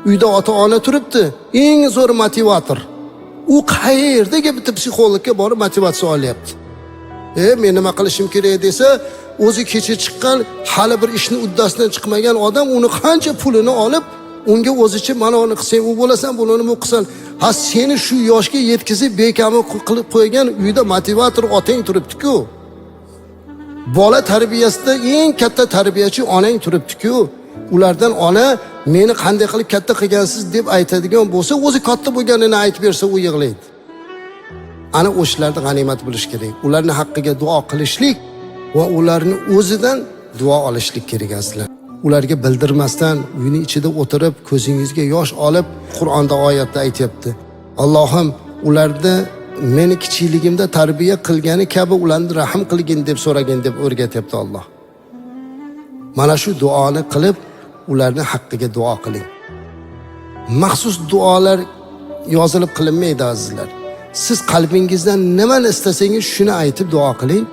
Uyda ota-ona turibdi, eng zo'r motivator. U qayerdagi bitta psixologga borib motivatsiya olyapti. Men nima qilishim kerak desa, o'zi kecha chiqqan, hali bir ishni uddasidan chiqmagan odam uni qancha pulini olib, unga o'zicha mana uni qilsang u bo'lasan, buni bu qilsan. Ha, seni shu yoshga yetkazib bekami qilib qo'ygan uyda motivator otang turibdi-ku. Bola tarbiyasida eng katta tarbiyachi onang turibdi-ku. Ulardan ona meni qanday qilib katta qilgansiz deb aytadigan bo'lsa, o'zi katta bo'lganini aytib bersa u yig'laydi. Ana o'shlarni g'animat bilish kerak. Ularning haqqiga duo qilishlik va ularni o'zidan duo olishlik kerak aslan. Ularga bildirmasdan uyning ichida o'tirib, ko'zingizga yosh olib, Qur'onda oyatda aytibdi. Allohim ularda meni kichikligimda tarbiya qilgani kabi ularni rahim qilgin deb so'ragin deb o'rgatyapti Alloh. Mana shu duoni qilib, ularning haqqiga duo qiling. Maxsus duolar yozilib qilinmaydi azizlar. Siz qalbingizdan nimani istasangiz shuni aytib duo qiling.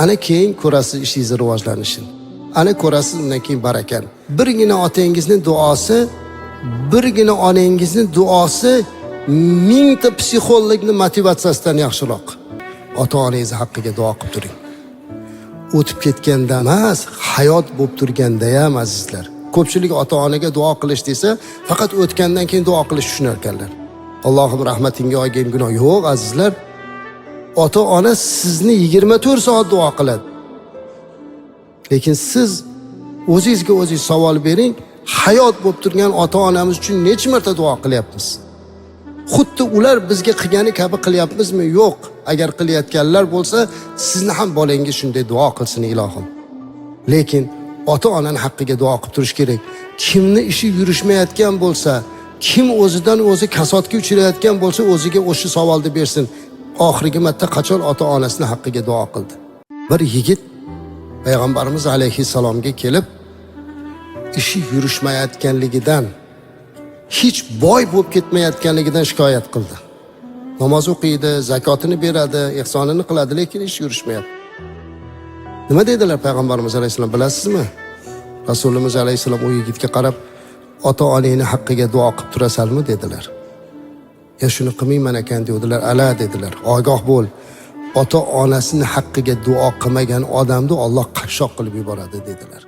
Ana keyin ko'rasiz ishingiz rivojlanishini. Ana ko'rasiz undan keyin barakani. Birgina otangizning duosi, birgina onangizning duosi mingta psixologning motivatsiyasidan yaxshiroq. Ota-onangiz haqqiga duo qilib turing. O'tib ketganda emas, hayot bo'lib turganda ham azizlar. Ko'pchilik ota-onaga duo qilish desa, faqat o'tgandan keyin duo qilish tushunar ekanlar. Allohim rahmatingga olgin gunoh yo'q azizlar. Ota-ona sizni 24 soat duo qiladi. Lekin siz o'zingizga o'zingiz savol bering, hayot bo'lib turgan ota-onamiz uchun necha marta duo qilyapmiz? Xuddi ular bizga qilgani kabi qilyapmizmi? Yo'q. Agar qilayotganlar bo'lsa, sizni ham bolangiz shunday duo qilsin ilohim. Lekin ota-onaning haqqiga duo qilib turish kerak. Kimni ishi yurishmayotgan bo'lsa, kim o'zidan o'zi kasodga uchrayotgan bo'lsa, o'ziga o'sha savolni bersin. Oxirgi marta qachon ota-onasining haqqiga duo qildi? Bir yigit Payg'ambarimiz alayhissalomga kelib, ishi yurishmayotganligidan, hech boy bo'lib ketmayotganligidan shikoyat qildi. Namoz o'qiydi, zakotini beradi, ihsonini qiladi, lekin ish yurishmayapti. Nima dedilar Payg'ambarimiz alayhissalom bilasizmi? Rasulimiz alayhissalom u yigitga qarab, ota-onangning haqqiga duo qilib turasanmi dedilar. Ya shuni qilmayman ekan dedilar. Ala dedilar. Ogoh bo'l. Ota-onasining haqqiga duo qilmagan odamni Alloh qashshoq qilib yuboradi dedilar.